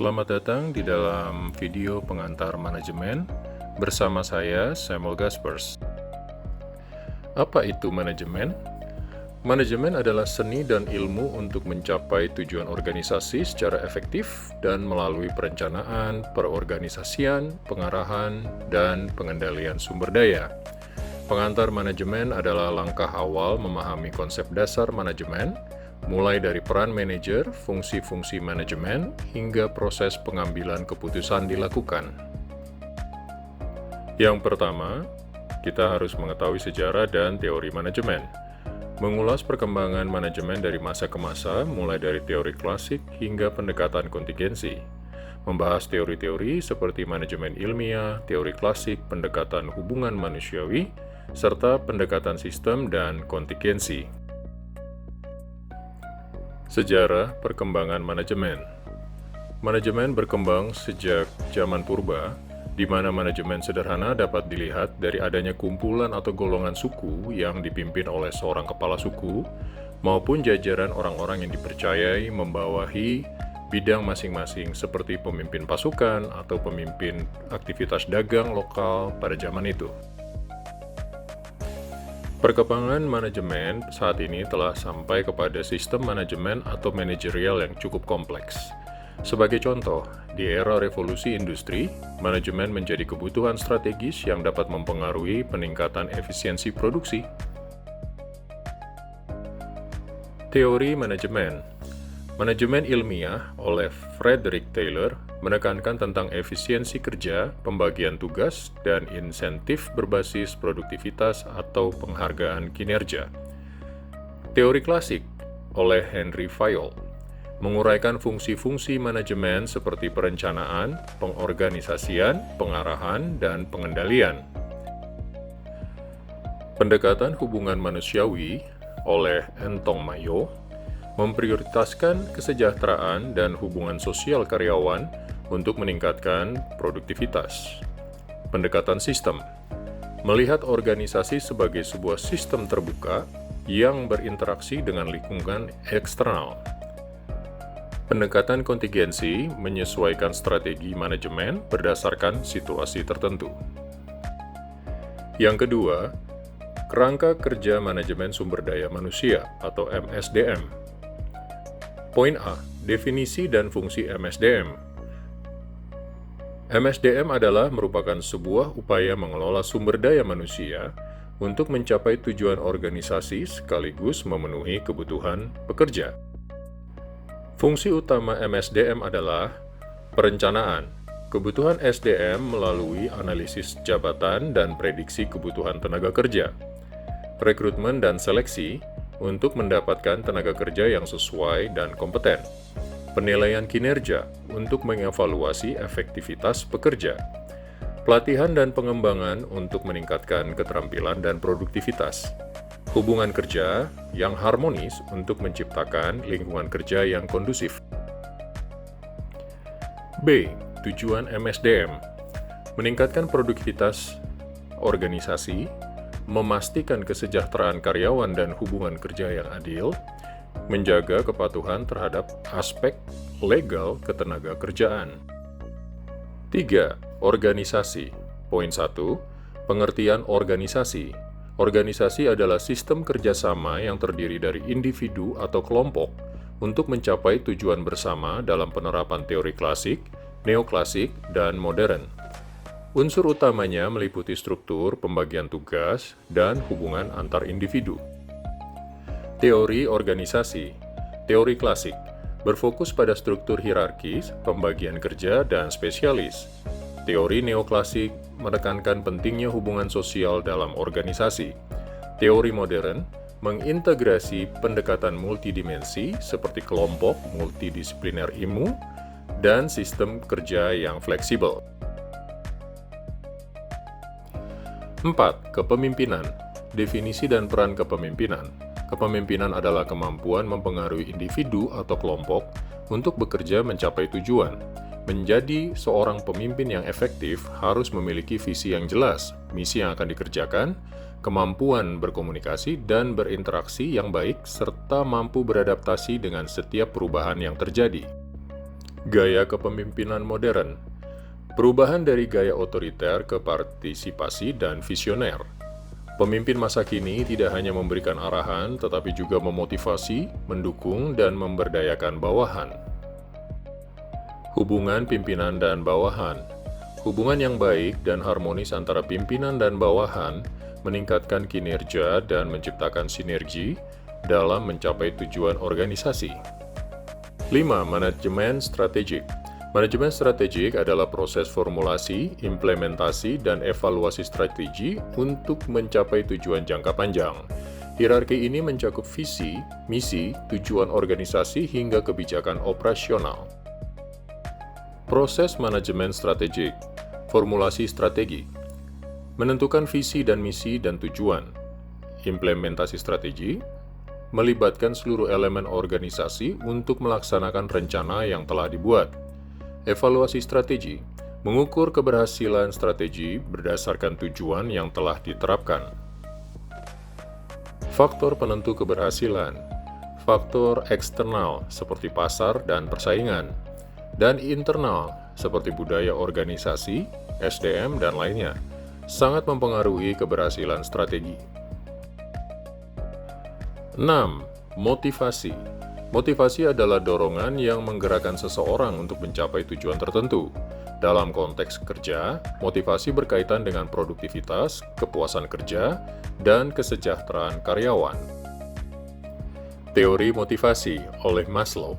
Selamat datang di dalam video pengantar manajemen bersama saya, Samuel Gaspers. Apa itu manajemen? Manajemen adalah seni dan ilmu untuk mencapai tujuan organisasi secara efektif dan melalui perencanaan, perorganisasian, pengarahan, dan pengendalian sumber daya. Pengantar manajemen adalah langkah awal memahami konsep dasar manajemen, mulai dari peran manajer, fungsi-fungsi manajemen, hingga proses pengambilan keputusan dilakukan. Yang pertama, kita harus mengetahui sejarah dan teori manajemen. Mengulas perkembangan manajemen dari masa ke masa, mulai dari teori klasik hingga pendekatan kontingensi. Membahas teori-teori seperti manajemen ilmiah, teori klasik, pendekatan hubungan manusiawi, serta pendekatan sistem dan kontingensi. Sejarah perkembangan manajemen. Manajemen berkembang sejak zaman purba, di mana manajemen sederhana dapat dilihat dari adanya kumpulan atau golongan suku yang dipimpin oleh seorang kepala suku, maupun jajaran orang-orang yang dipercayai membawahi bidang masing-masing seperti pemimpin pasukan atau pemimpin aktivitas dagang lokal pada zaman itu. Perkembangan manajemen saat ini telah sampai kepada sistem manajemen atau manajerial yang cukup kompleks. Sebagai contoh, di era revolusi industri, manajemen menjadi kebutuhan strategis yang dapat mempengaruhi peningkatan efisiensi produksi. Teori manajemen. Manajemen ilmiah oleh Frederick Taylor menekankan tentang efisiensi kerja, pembagian tugas, dan insentif berbasis produktivitas atau penghargaan kinerja. Teori klasik oleh Henry Fayol menguraikan fungsi-fungsi manajemen seperti perencanaan, pengorganisasian, pengarahan, dan pengendalian. Pendekatan hubungan manusiawi oleh Entong Mayo memprioritaskan kesejahteraan dan hubungan sosial karyawan untuk meningkatkan produktivitas. Pendekatan sistem melihat organisasi sebagai sebuah sistem terbuka yang berinteraksi dengan lingkungan eksternal. Pendekatan kontingensi menyesuaikan strategi manajemen berdasarkan situasi tertentu. Yang kedua, kerangka kerja manajemen sumber daya manusia atau MSDM. Poin A, definisi dan fungsi MSDM. MSDM adalah merupakan sebuah upaya mengelola sumber daya manusia untuk mencapai tujuan organisasi sekaligus memenuhi kebutuhan pekerja. Fungsi utama MSDM adalah perencanaan, kebutuhan SDM melalui analisis jabatan dan prediksi kebutuhan tenaga kerja, rekrutmen dan seleksi untuk mendapatkan tenaga kerja yang sesuai dan kompeten, penilaian kinerja untuk mengevaluasi efektivitas pekerja, pelatihan dan pengembangan untuk meningkatkan keterampilan dan produktivitas, hubungan kerja yang harmonis untuk menciptakan lingkungan kerja yang kondusif. B. Tujuan MSDM: meningkatkan produktivitas organisasi, memastikan kesejahteraan karyawan dan hubungan kerja yang adil, menjaga kepatuhan terhadap aspek legal ketenaga kerjaan. 3. Organisasi. Poin 1. Pengertian organisasi. Organisasi adalah sistem kerjasama yang terdiri dari individu atau kelompok untuk mencapai tujuan bersama dalam penerapan teori klasik, neoklasik, dan modern. Unsur utamanya meliputi struktur, pembagian tugas, dan hubungan antar individu. Teori organisasi. Teori klasik berfokus pada struktur hierarkis, pembagian kerja, dan spesialis. Teori neoklasik menekankan pentingnya hubungan sosial dalam organisasi. Teori modern mengintegrasi pendekatan multidimensi seperti kelompok multidisipliner ilmu dan sistem kerja yang fleksibel. 4. Kepemimpinan. Definisi dan peran kepemimpinan. Kepemimpinan adalah kemampuan mempengaruhi individu atau kelompok untuk bekerja mencapai tujuan. Menjadi seorang pemimpin yang efektif harus memiliki visi yang jelas, misi yang akan dikerjakan, kemampuan berkomunikasi dan berinteraksi yang baik, serta mampu beradaptasi dengan setiap perubahan yang terjadi. Gaya kepemimpinan modern. Perubahan dari gaya otoriter ke partisipasi dan visioner. Pemimpin masa kini tidak hanya memberikan arahan, tetapi juga memotivasi, mendukung, dan memberdayakan bawahan. Hubungan pimpinan dan bawahan. Hubungan yang baik dan harmonis antara pimpinan dan bawahan meningkatkan kinerja dan menciptakan sinergi dalam mencapai tujuan organisasi. 5. Manajemen strategik. Manajemen strategik adalah proses formulasi, implementasi, dan evaluasi strategi untuk mencapai tujuan jangka panjang. Hierarki ini mencakup visi, misi, tujuan organisasi, hingga kebijakan operasional. Proses manajemen strategik. Formulasi strategi. Menentukan visi dan misi dan tujuan. Implementasi strategi. Melibatkan seluruh elemen organisasi untuk melaksanakan rencana yang telah dibuat. Evaluasi strategi. Mengukur keberhasilan strategi berdasarkan tujuan yang telah diterapkan. Faktor penentu keberhasilan. Faktor eksternal seperti pasar dan persaingan. Dan internal seperti budaya organisasi, SDM, dan lainnya, sangat mempengaruhi keberhasilan strategi. 6. Motivasi. Motivasi adalah dorongan yang menggerakkan seseorang untuk mencapai tujuan tertentu. Dalam konteks kerja, motivasi berkaitan dengan produktivitas, kepuasan kerja, dan kesejahteraan karyawan. Teori motivasi oleh Maslow.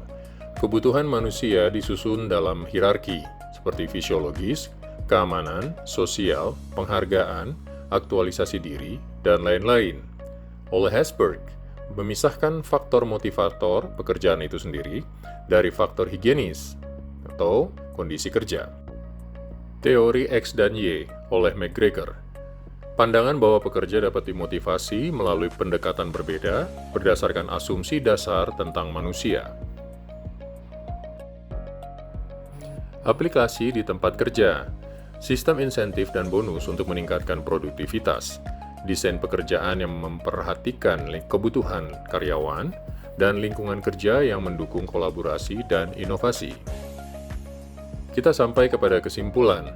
Kebutuhan manusia disusun dalam hierarki, seperti fisiologis, keamanan, sosial, penghargaan, aktualisasi diri, dan lain-lain. Oleh Herzberg, memisahkan faktor motivator pekerjaan itu sendiri dari faktor higienis atau kondisi kerja. Teori X dan Y oleh McGregor. Pandangan bahwa pekerja dapat dimotivasi melalui pendekatan berbeda berdasarkan asumsi dasar tentang manusia. Aplikasi di tempat kerja. Sistem insentif dan bonus untuk meningkatkan produktivitas. Desain pekerjaan yang memperhatikan kebutuhan karyawan, dan lingkungan kerja yang mendukung kolaborasi dan inovasi. Kita sampai kepada kesimpulan.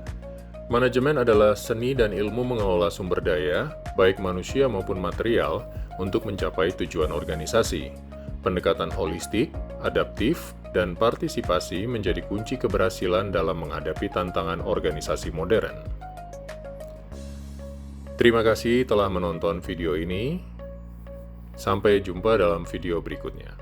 Manajemen adalah seni dan ilmu mengelola sumber daya, baik manusia maupun material, untuk mencapai tujuan organisasi. Pendekatan holistik, adaptif, dan partisipasi menjadi kunci keberhasilan dalam menghadapi tantangan organisasi modern. Terima kasih telah menonton video ini. Sampai jumpa dalam video berikutnya.